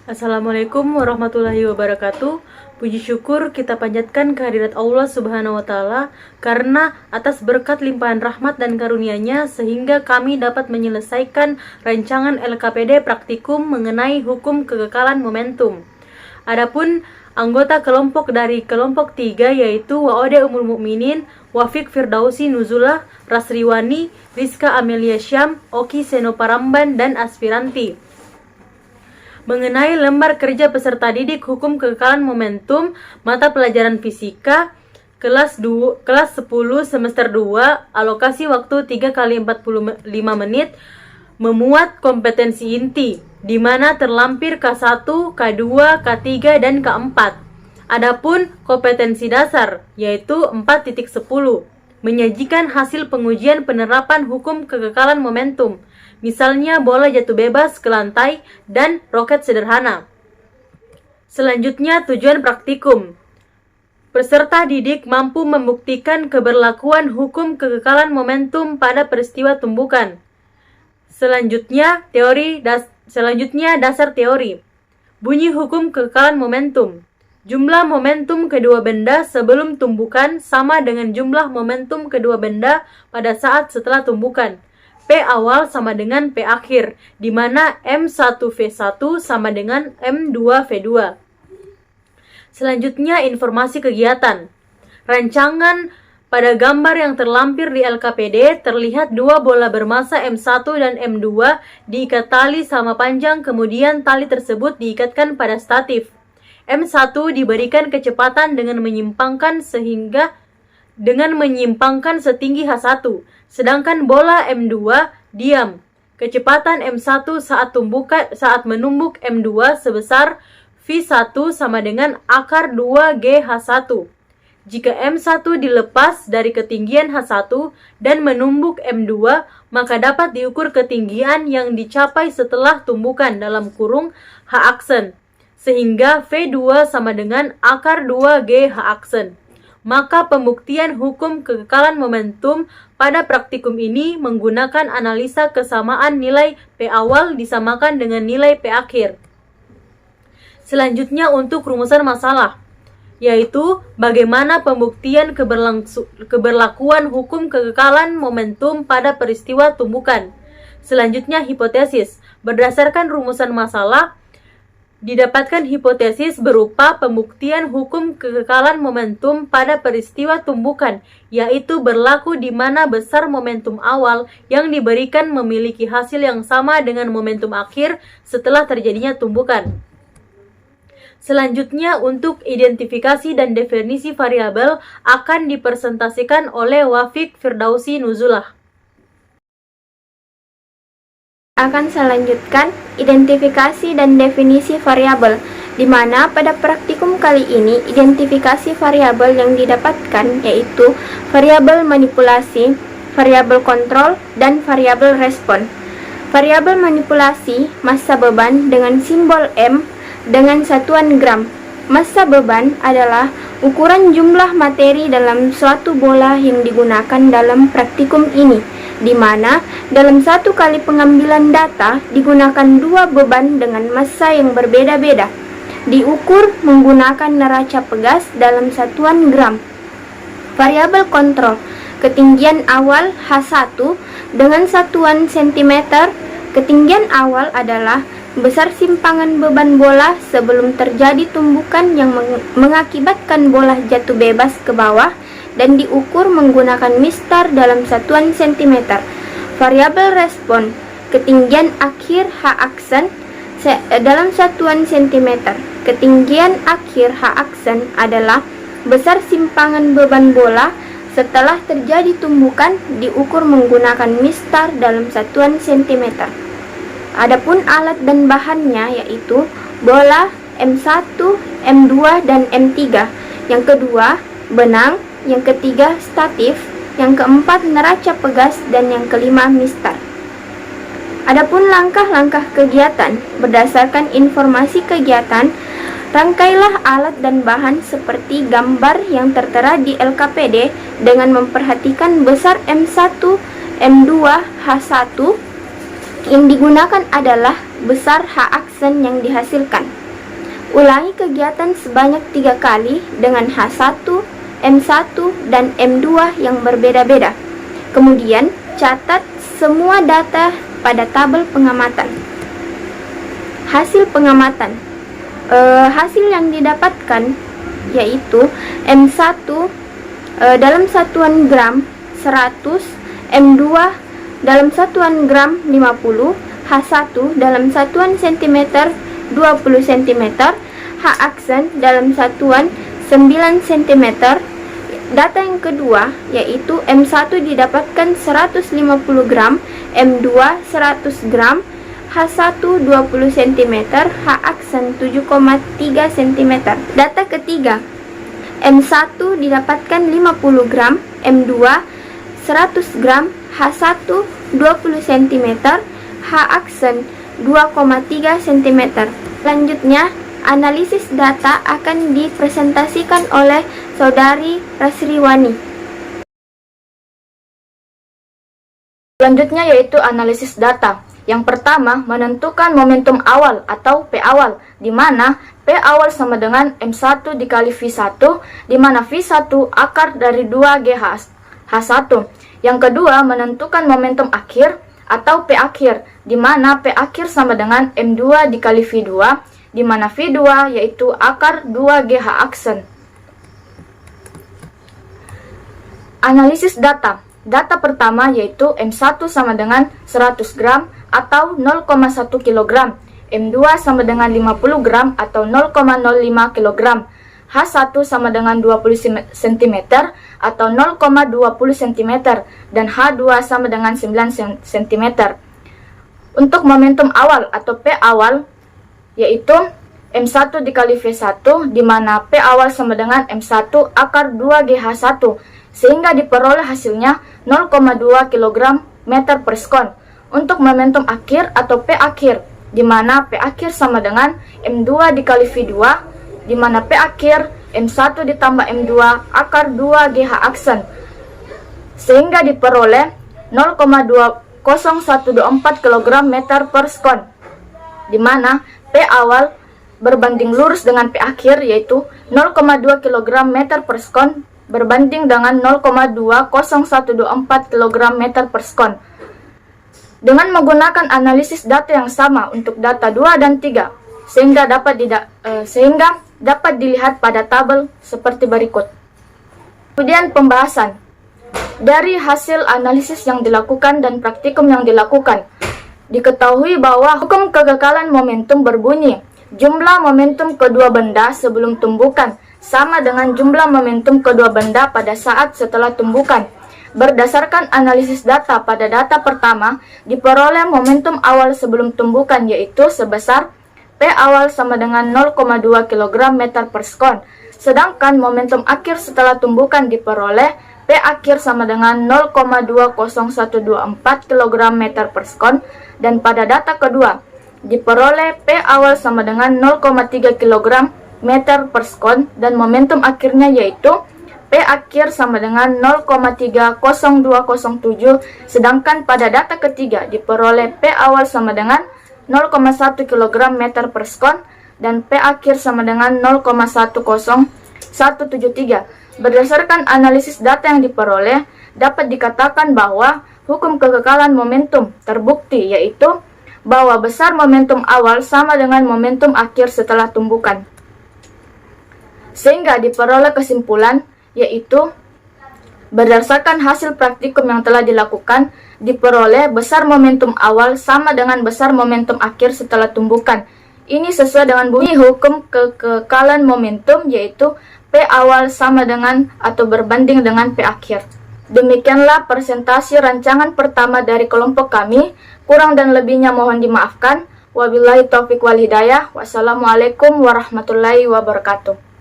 Assalamualaikum warahmatullahi wabarakatuh. Puji syukur kita panjatkan kehadirat Allah Subhanahu wa Ta'ala karena atas berkat limpahan rahmat dan karunia-Nya sehingga kami dapat menyelesaikan rancangan LKPD praktikum mengenai hukum kekekalan momentum. Adapun anggota kelompok dari kelompok 3 yaitu Waode Ummul Mukminin, Wafik Firdausi Nuzulah, Rasriwani, Rizka Amelia Syam, Oki Senoparamban, dan aspiranti. Mengenai lembar kerja peserta didik hukum kekekalan momentum mata pelajaran fisika kelas 10 semester 2, alokasi waktu 3 kali 45 menit, memuat kompetensi inti di mana terlampir K1, K2, K3 dan K4. Adapun kompetensi dasar yaitu 4.10 menyajikan hasil pengujian penerapan hukum kekekalan momentum. Misalnya bola jatuh bebas ke lantai dan roket sederhana. Selanjutnya tujuan praktikum. Peserta didik mampu membuktikan keberlakuan hukum kekekalan momentum pada peristiwa tumbukan. Selanjutnya dasar teori. Bunyi hukum kekekalan momentum. Jumlah momentum kedua benda sebelum tumbukan sama dengan jumlah momentum kedua benda pada saat setelah tumbukan. P awal sama dengan P akhir, di mana M1V1 sama dengan M2V2. Selanjutnya informasi kegiatan. Rancangan pada gambar yang terlampir di LKPD terlihat dua bola bermassa M1 dan M2 diikat tali sama panjang, kemudian tali tersebut diikatkan pada statif. M1 diberikan kecepatan dengan menyimpangkan setinggi H1, sedangkan bola M2 diam. Kecepatan M1 saat menumbuk M2 sebesar V1 sama dengan akar 2GH1. Jika M1 dilepas dari ketinggian H1 dan menumbuk M2, maka dapat diukur ketinggian yang dicapai setelah tumbukan dalam kurung H aksen, sehingga V2 sama dengan akar 2G H aksen. Maka pembuktian hukum kekekalan momentum pada praktikum ini menggunakan analisa kesamaan nilai P awal disamakan dengan nilai P akhir. Selanjutnya untuk rumusan masalah, yaitu bagaimana pembuktian keberlakuan hukum kekekalan momentum pada peristiwa tumbukan. Selanjutnya hipotesis. Berdasarkan rumusan masalah, didapatkan hipotesis berupa pembuktian hukum kekekalan momentum pada peristiwa tumbukan, yaitu berlaku di mana besar momentum awal yang diberikan memiliki hasil yang sama dengan momentum akhir setelah terjadinya tumbukan. Selanjutnya untuk identifikasi dan definisi variabel akan dipresentasikan oleh Wafik Firdausi Nuzulah. Akan saya lanjutkan identifikasi dan definisi variabel, di mana pada praktikum kali ini identifikasi variabel yang didapatkan yaitu variabel manipulasi, variabel kontrol, dan variabel respon. Variabel manipulasi massa beban dengan simbol M dengan satuan gram. Massa beban adalah ukuran jumlah materi dalam suatu bola yang digunakan dalam praktikum ini, di mana dalam satu kali pengambilan data digunakan dua beban dengan massa yang berbeda-beda, diukur menggunakan neraca pegas dalam satuan gram. Variabel kontrol, ketinggian awal H1 dengan satuan cm. Ketinggian awal adalah besar simpangan beban bola sebelum terjadi tumbukan yang mengakibatkan bola jatuh bebas ke bawah dan diukur menggunakan mistar dalam satuan cm. Variabel respon, ketinggian akhir H aksen dalam satuan cm. Ketinggian akhir H aksen adalah besar simpangan beban bola setelah terjadi tumbukan diukur menggunakan mistar dalam satuan cm. Adapun alat dan bahannya yaitu bola M1, M2, dan M3. Yang kedua, benang. Yang ketiga, statif. Yang keempat, neraca pegas. Dan yang kelima, mistar. Adapun langkah-langkah kegiatan, berdasarkan informasi kegiatan, rangkailah alat dan bahan seperti gambar yang tertera di LKPD dengan memperhatikan besar M1, M2, H1 yang digunakan adalah besar H aksen yang dihasilkan. Ulangi kegiatan sebanyak 3 kali dengan H1, M1, dan M2 yang berbeda-beda. Kemudian, catat semua data pada tabel pengamatan. Hasil pengamatan. Hasil yang didapatkan yaitu M1 dalam satuan gram 100, M2 dalam satuan gram 50, H1 dalam satuan cm 20 cm, H aksen dalam satuan 9 cm. Data yang kedua yaitu M1 didapatkan 150 gram, M2 100 gram, H1 20 cm, H aksen 7,3 cm. Data ketiga, M1 didapatkan 50 gram, M2 100 gram, H1 20 cm, H aksen 2,3 cm. Selanjutnya, analisis data akan dipresentasikan oleh Saudari Rasriwani. Selanjutnya yaitu analisis data. Yang pertama, menentukan momentum awal atau P awal, di mana P awal sama dengan M1 dikali V1, di mana V1 akar dari 2G H1. Yang kedua, menentukan momentum akhir atau P akhir, di mana P akhir sama dengan M2 dikali V2, di mana V2 yaitu akar 2G H aksen. Analisis data. Data pertama yaitu M1 sama dengan 100 gram atau 0,1 kg, M2 sama dengan 50 gram atau 0,05 kg, H1 sama dengan 20 cm atau 0,20 cm, dan H2 sama dengan 9 cm. Untuk momentum awal atau P awal yaitu M1 dikali V1, di mana P awal sama dengan M1 akar 2GH1, sehingga diperoleh hasilnya 0,2 kg meter per sekon. Untuk momentum akhir atau P akhir, di mana P akhir sama dengan M2 dikali V2, di mana P akhir M1 ditambah M2 akar 2GH aksen, sehingga diperoleh 0,20124 kg meter per sekon, di mana P awal berbanding lurus dengan P akhir yaitu 0,2 kg meter per sekon berbanding dengan 0,20124 kg meter per sekon. Dengan menggunakan analisis data yang sama untuk data 2 dan 3, sehingga dapat dilihat pada tabel seperti berikut. Kemudian pembahasan. Dari hasil analisis yang dilakukan dan praktikum yang dilakukan, diketahui bahwa hukum kekekalan momentum berbunyi, jumlah momentum kedua benda sebelum tumbukan sama dengan jumlah momentum kedua benda pada saat setelah tumbukan. Berdasarkan analisis data pada data pertama, diperoleh momentum awal sebelum tumbukan yaitu sebesar P awal sama dengan 0,2 kg meter per sekon. Sedangkan momentum akhir setelah tumbukan diperoleh P akhir sama dengan 0,20124 kg meter per sekon. Dan pada data kedua, diperoleh P awal sama dengan 0,3 kg meter per sekon dan momentum akhirnya yaitu P akhir sama dengan 0,30207. Sedangkan pada data ketiga diperoleh P awal sama dengan 0,1 kg meter per sekon dan P akhir sama dengan 0,10173. Berdasarkan analisis data yang diperoleh, dapat dikatakan bahwa hukum kekekalan momentum terbukti, yaitu bahwa besar momentum awal sama dengan momentum akhir setelah tumbukan. Sehingga diperoleh kesimpulan, yaitu berdasarkan hasil praktikum yang telah dilakukan, diperoleh besar momentum awal sama dengan besar momentum akhir setelah tumbukan. Ini sesuai dengan bunyi hukum kekekalan momentum, yaitu P awal sama dengan atau berbanding dengan P akhir. Demikianlah presentasi rancangan pertama dari kelompok kami. Kurang dan lebihnya mohon dimaafkan. Wabillahi taufiq wal hidayah. Wassalamualaikum warahmatullahi wabarakatuh.